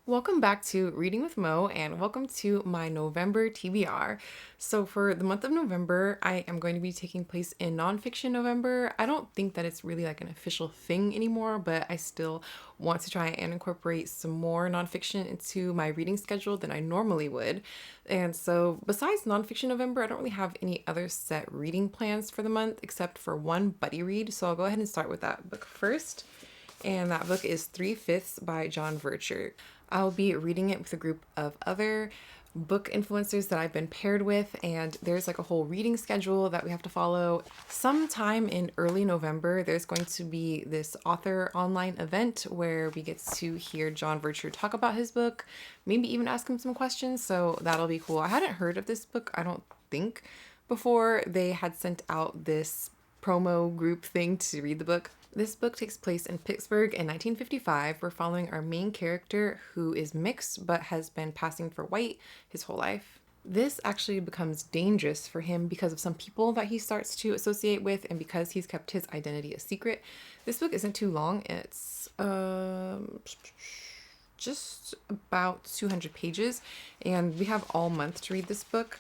Welcome back to Reading with Mo and welcome to my November TBR. So, for the month of November, I am going to be taking place in nonfiction November. I don't think that it's really like an official thing anymore, but I still want to try and incorporate some more nonfiction into my reading schedule than I normally would. And so, besides nonfiction November, I don't really have any other set reading plans for the month except for one buddy read. So, I'll go ahead and start with that book first. And that book is 3/5 by John Vircher. I'll be reading it with a group of other book influencers that I've been paired with, and there's like a whole reading schedule that we have to follow. Sometime in early November, there's going to be this author online event where we get to hear John Vircher talk about his book, maybe even ask him some questions, so that'll be cool. I hadn't heard of this book, I don't think, before they had sent out this promo group thing to read the book. This book takes place in Pittsburgh in 1955. We're following our main character who is mixed but has been passing for white his whole life. This actually becomes dangerous for him because of some people that he starts to associate with and because he's kept his identity a secret. This book isn't too long. It's just about 200 pages and we have all month to read this book.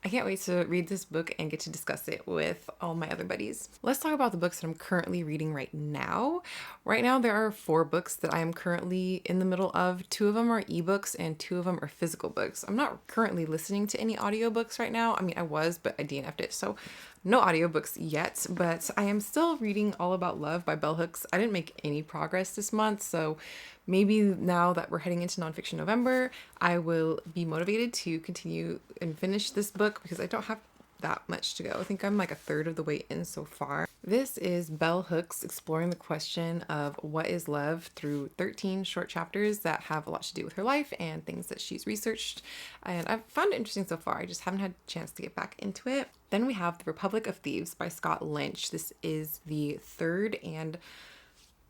I can't wait to read this book and get to discuss it with all my other buddies. Let's talk about the books that I'm currently reading right now. Right now, there are 4 books that I am currently in the middle of. 2 of them are ebooks and 2 of them are physical books. I'm not currently listening to any audiobooks right now. I mean, I was, but I DNF'd it. So no audiobooks yet, but I am still reading All About Love by Bell Hooks. I didn't make any progress this month, so maybe now that we're heading into nonfiction November, I will be motivated to continue and finish this book because I don't have that much to go. I think I'm like a third of the way in so far. This is Bell Hooks exploring the question of what is love through 13 short chapters that have a lot to do with her life and things that she's researched. And I've found it interesting so far. I just haven't had a chance to get back into it. Then we have The Republic of Thieves by Scott Lynch. This is the third and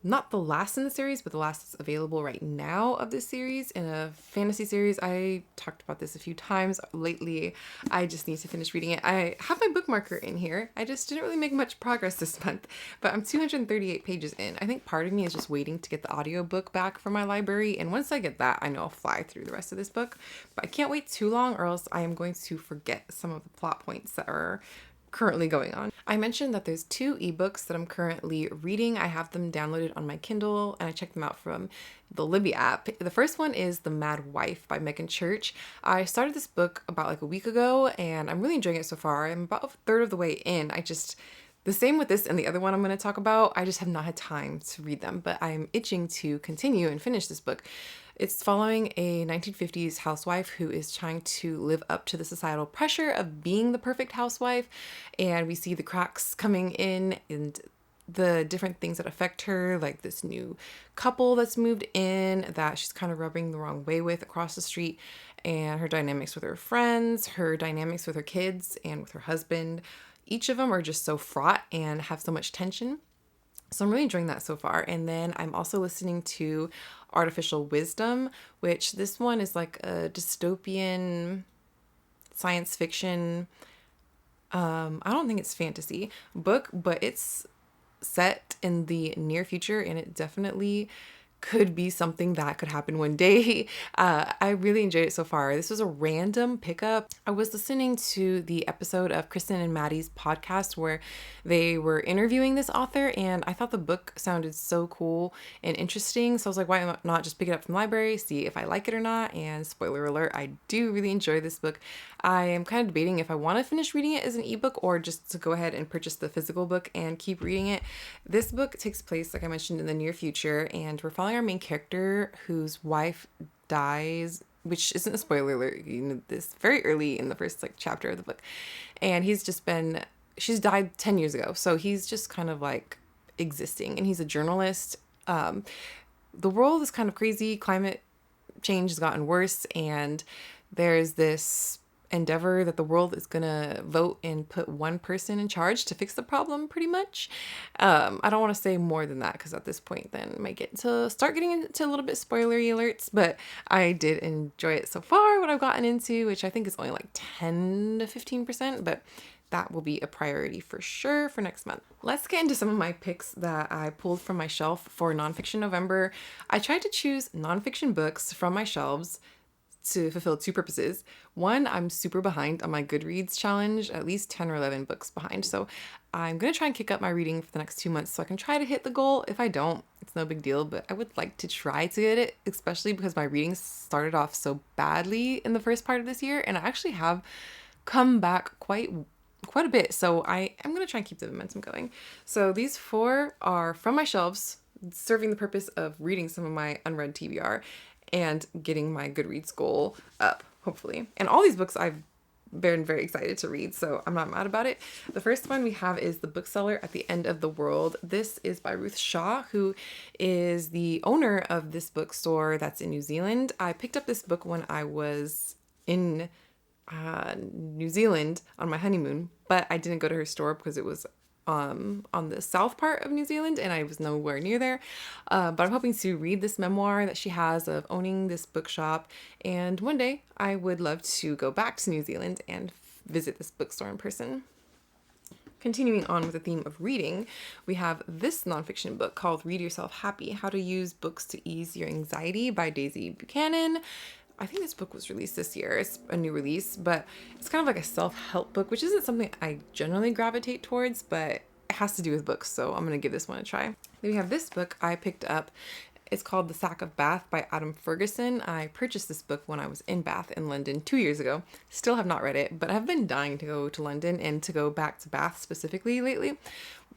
not the last in the series, but the last that's available right now of this series in a fantasy series. I talked about this a few times lately. I just need to finish reading it. I have my bookmarker in here. I just didn't really make much progress this month, but I'm 238 pages in. I think part of me is just waiting to get the audiobook back from my library. And once I get that, I know I'll fly through the rest of this book, but I can't wait too long or else I am going to forget some of the plot points that are currently going on. I mentioned that there's 2 ebooks that I'm currently reading. I have them downloaded on my Kindle and I checked them out from the Libby app. The first one is The Mad Wife by Megan Church. I started this book about like a week ago and I'm really enjoying it so far. I'm about a third of the way in. The same with this and the other one I'm going to talk about. I just have not had time to read them, but I'm itching to continue and finish this book. It's following a 1950s housewife who is trying to live up to the societal pressure of being the perfect housewife. And we see the cracks coming in and the different things that affect her, like this new couple that's moved in that she's kind of rubbing the wrong way with across the street, and her dynamics with her friends, her dynamics with her kids, and with her husband. Each of them are just so fraught and have so much tension. So I'm really enjoying that so far. And then I'm also listening to Artificial Wisdom, which this one is like a dystopian science fiction. I don't think it's fantasy book, but it's set in the near future and it definitely could be something that could happen one day. I really enjoyed it so far. This was a random pickup. I was listening to the episode of Kristen and Maddie's podcast where they were interviewing this author, and I thought the book sounded so cool and interesting. So I was like, why not just pick it up from the library, see if I like it or not? And spoiler alert, I do really enjoy this book. I am kind of debating if I want to finish reading it as an ebook or just to go ahead and purchase the physical book and keep reading it. This book takes place, like I mentioned, in the near future, and we're following our main character whose wife dies, which isn't a spoiler alert, you know, this very early in the first chapter of the book. And she's died 10 years ago. So he's just kind of like existing, and he's a journalist. The world is kind of crazy. Climate change has gotten worse, and there's this endeavor that the world is gonna vote and put one person in charge to fix the problem, pretty much. I don't want to say more than that because at this point then I might start getting into a little bit spoilery alerts, but I did enjoy it so far, what I've gotten into, which I think is only like 10 to 15%, but that will be a priority for sure for next month. Let's get into some of my picks that I pulled from my shelf for nonfiction November. I tried to choose nonfiction books from my shelves to fulfill two purposes. One, I'm super behind on my Goodreads challenge, at least 10 or 11 books behind. So I'm going to try and kick up my reading for the next 2 months so I can try to hit the goal. If I don't, it's no big deal, but I would like to try to get it, especially because my reading started off so badly in the first part of this year, and I actually have come back quite a bit. So I am going to try and keep the momentum going. So these 4 are from my shelves, serving the purpose of reading some of my unread TBR and getting my Goodreads goal up, hopefully. And all these books I've been very excited to read, so I'm not mad about it. The first one we have is The Bookseller at the End of the World. This is by Ruth Shaw, who is the owner of this bookstore that's in New Zealand. I picked up this book when I was in New Zealand on my honeymoon, but I didn't go to her store because it was on the south part of New Zealand and I was nowhere near there. But I'm hoping to read this memoir that she has of owning this bookshop, and one day I would love to go back to New Zealand and visit this bookstore in person. Continuing on with the theme of reading, we have this nonfiction book called Read Yourself Happy: How to Use Books to Ease Your Anxiety by Daisy Buchanan. I think this book was released this year. It's a new release, but it's kind of like a self-help book, which isn't something I generally gravitate towards, but it has to do with books, so I'm going to give this one a try. Then we have this book I picked up. It's called The Sack of Bath by Adam Ferguson. I purchased this book when I was in Bath in London 2 years ago. Still have not read it, but I've been dying to go to London and to go back to Bath specifically lately.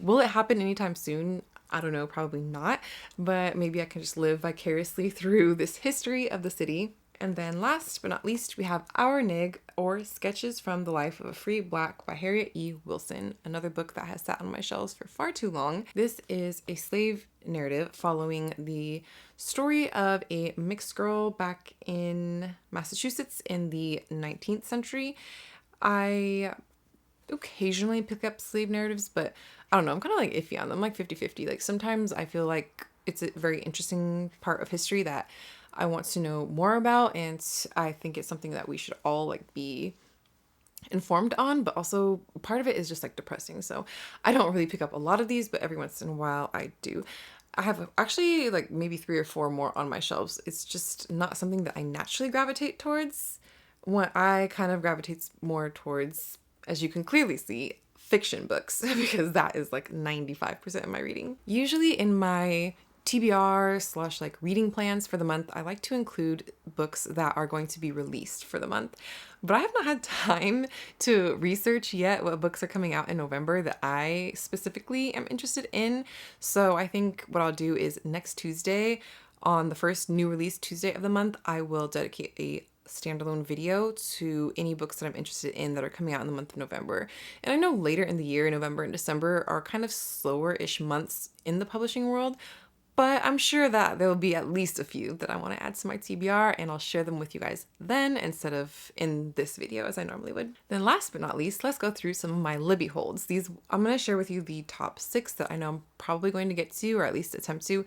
Will it happen anytime soon? I don't know, probably not, but maybe I can just live vicariously through this history of the city. And then last but not least, we have Our Nig, or Sketches from the Life of a Free Black by Harriet E. Wilson, another book that has sat on my shelves for far too long. This is a slave narrative following the story of a mixed girl back in Massachusetts in the 19th century. I occasionally pick up slave narratives, but I don't know, I'm kind of like iffy on them, like 50-50. Like sometimes I feel like it's a very interesting part of history that I want to know more about, and I think it's something that we should all like be informed on, but also part of it is just like depressing. So I don't really pick up a lot of these, but every once in a while I do. I have actually like maybe 3 or 4 more on my shelves. It's just not something that I naturally gravitate towards. What I kind of gravitate more towards, as you can clearly see, fiction books, because that is like 95% of my reading. Usually in my TBR / like reading plans for the month, I like to include books that are going to be released for the month, but I have not had time to research yet what books are coming out in November that I specifically am interested in. So I think what I'll do is next Tuesday, on the first new release Tuesday of the month, I will dedicate a standalone video to any books that I'm interested in that are coming out in the month of November. And I know later in the year, November and December are kind of slower-ish months in the publishing world, but I'm sure that there will be at least a few that I want to add to my TBR, and I'll share them with you guys then instead of in this video as I normally would. Then last but not least, let's go through some of my Libby holds. These, I'm going to share with you the top 6 that I know I'm probably going to get to, or at least attempt to.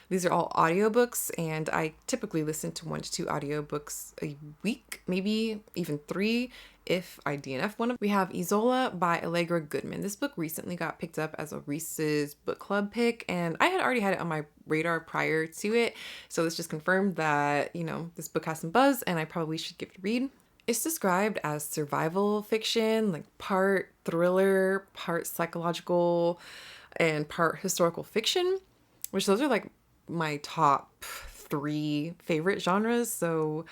These are all audiobooks, and I typically listen to 1 to 2 audiobooks a week, maybe even 3 if I DNF one of them. We have Isola by Allegra Goodman. This book recently got picked up as a Reese's book club pick, and I had already had it on my radar prior to it, so this just confirmed that, you know, this book has some buzz and I probably should give it a read. It's described as survival fiction, like part thriller, part psychological, and part historical fiction, which those are like my top 3 favorite genres. So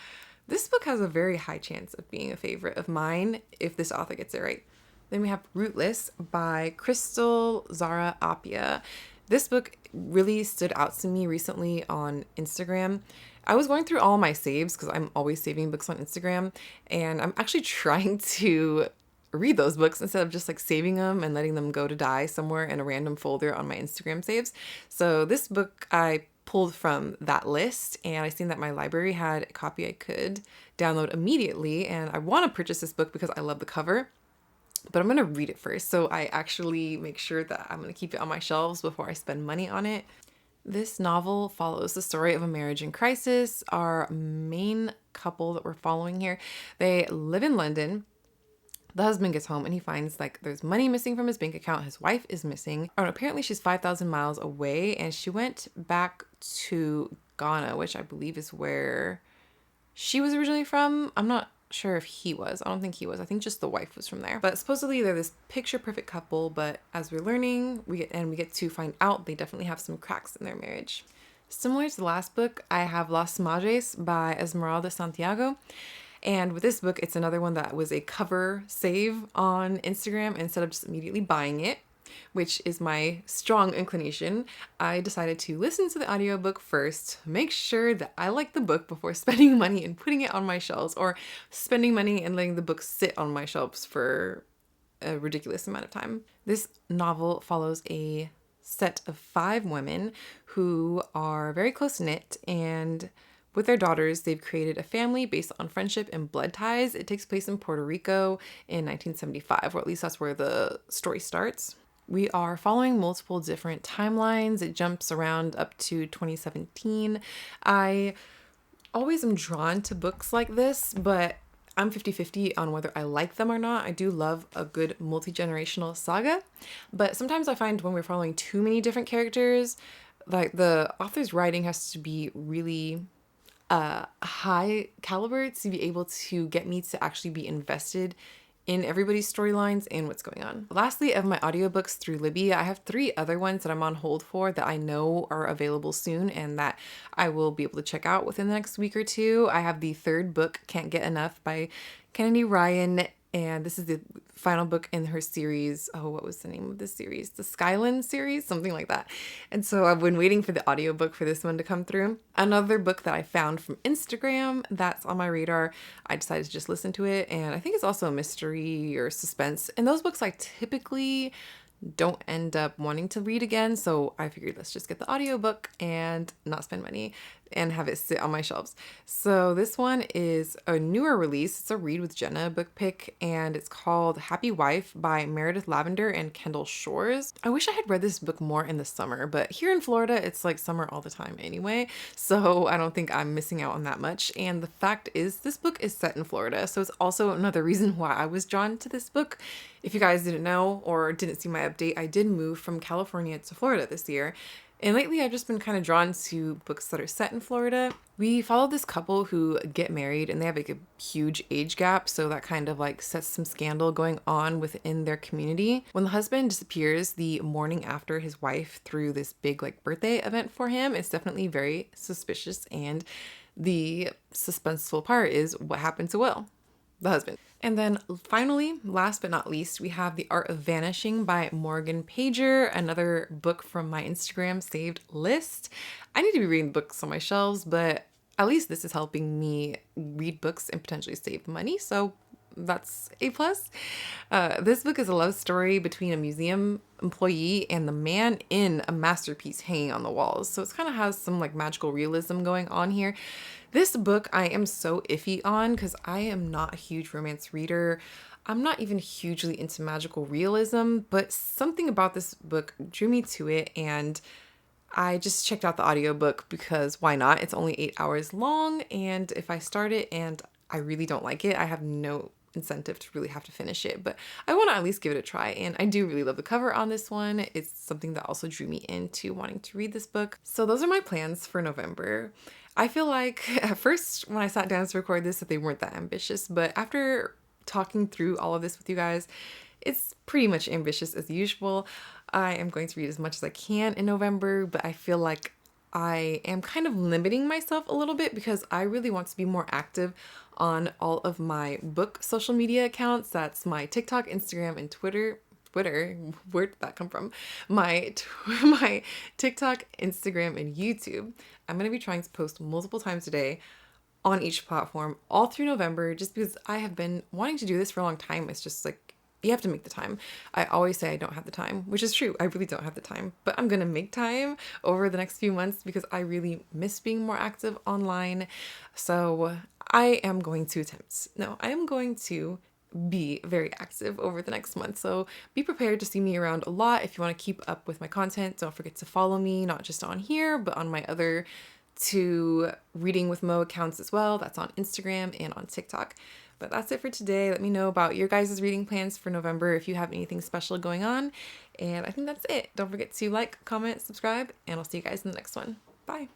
this book has a very high chance of being a favorite of mine if this author gets it right. Then we have Rootless by Crystal Zara Apia. This book really stood out to me recently on Instagram. I was going through all my saves because I'm always saving books on Instagram, and I'm actually trying to read those books instead of just like saving them and letting them go to die somewhere in a random folder on my Instagram saves. So this book I pulled from that list, and I seen that my library had a copy I could download immediately, and I want to purchase this book because I love the cover, but I'm going to read it first. So I actually make sure that I'm going to keep it on my shelves before I spend money on it. This novel follows the story of a marriage in crisis. Our main couple that we're following here, they live in London. The husband gets home and he finds like there's money missing from his bank account. His wife is missing. Oh, and apparently she's 5,000 miles away and she went back to Ghana, which I believe is where she was originally from. I'm not sure if he was. I don't think he was. I think just the wife was from there. But supposedly they're this picture perfect couple, but as we're learning, we get to find out they definitely have some cracks in their marriage. Similar to the last book, I have Las Mages by Esmeralda Santiago. And with this book, it's another one that was a cover save on Instagram instead of just immediately buying it, which is my strong inclination. I decided to listen to the audiobook first, make sure that I like the book before spending money and putting it on my shelves, or spending money and letting the book sit on my shelves for a ridiculous amount of time. This novel follows a set of 5 women who are very close-knit, and with their daughters, they've created a family based on friendship and blood ties. It takes place in Puerto Rico in 1975, or at least that's where the story starts. We are following multiple different timelines. It jumps around up to 2017. I always am drawn to books like this, but I'm 50-50 on whether I like them or not. I do love a good multi-generational saga, but sometimes I find when we're following too many different characters, like the author's writing has to be really high caliber to be able to get me to actually be invested in everybody's storylines and what's going on. Lastly, of my audiobooks through Libby, I have 3 other ones that I'm on hold for that I know are available soon and that I will be able to check out within the next week or 2. I have the 3rd book, Can't Get Enough by Kennedy Ryan, and this is the final book in her series. Oh, what was the name of this series? The Skyland series, something like that. And so I've been waiting for the audiobook for this one to come through. Another book that I found from Instagram that's on my radar, I decided to just listen to it. And I think it's also a mystery or suspense. And those books I typically don't end up wanting to read again. So I figured let's just get the audiobook and not spend money and have it sit on my shelves. So this one is a newer release. It's a Read with Jenna book pick, and it's called Happy Wife by Meredith Lavender and Kendall Shores. I wish I had read this book more in the summer, but here in Florida, it's like summer all the time anyway. So I don't think I'm missing out on that much. And the fact is, this book is set in Florida. So it's also another reason why I was drawn to this book. If you guys didn't know or didn't see my update, I did move from California to Florida this year. And lately I've just been kind of drawn to books that are set in Florida. We follow this couple who get married and they have like a huge age gap. So that kind of like sets some scandal going on within their community. When the husband disappears the morning after his wife threw this big like birthday event for him, it's definitely very suspicious. And the suspenseful part is what happened to Will, the husband. And then finally, last but not least, we have The Art of Vanishing by Morgan Pager, another book from my Instagram saved list. I need to be reading books on my shelves, but at least this is helping me read books and potentially save money. So that's a plus. This book is a love story between a museum employee and the man in a masterpiece hanging on the walls. So it kind of has some like magical realism going on here. This book I am so iffy on because I am not a huge romance reader. I'm not even hugely into magical realism, but something about this book drew me to it, and I just checked out the audiobook because why not? It's only 8 hours long, and if I start it and I really don't like it, I have no incentive to really have to finish it, but I want to at least give it a try. And I do really love the cover on this one. It's something that also drew me into wanting to read this book. So those are my plans for November. I feel like at first when I sat down to record this that they weren't that ambitious, but after talking through all of this with you guys, it's pretty much ambitious as usual. I am going to read as much as I can in November, but I feel like I am kind of limiting myself a little bit because I really want to be more active on all of my book social media accounts. That's my TikTok, Instagram, and Twitter. Where did that come from? My TikTok, Instagram, and YouTube. I'm going to be trying to post multiple times a day on each platform all through November, just because I have been wanting to do this for a long time. It's just like, you have to make the time. I always say I don't have the time, which is true. I really don't have the time, but I'm going to make time over the next few months because I really miss being more active online. So I am going to be very active over the next month. So be prepared to see me around a lot. If you want to keep up with my content, don't forget to follow me, not just on here, but on my other 2 Reading with Mo accounts as well. That's on Instagram and on TikTok. But that's it for today. Let me know about your guys' reading plans for November if you have anything special going on. And I think that's it. Don't forget to like, comment, subscribe, and I'll see you guys in the next one. Bye.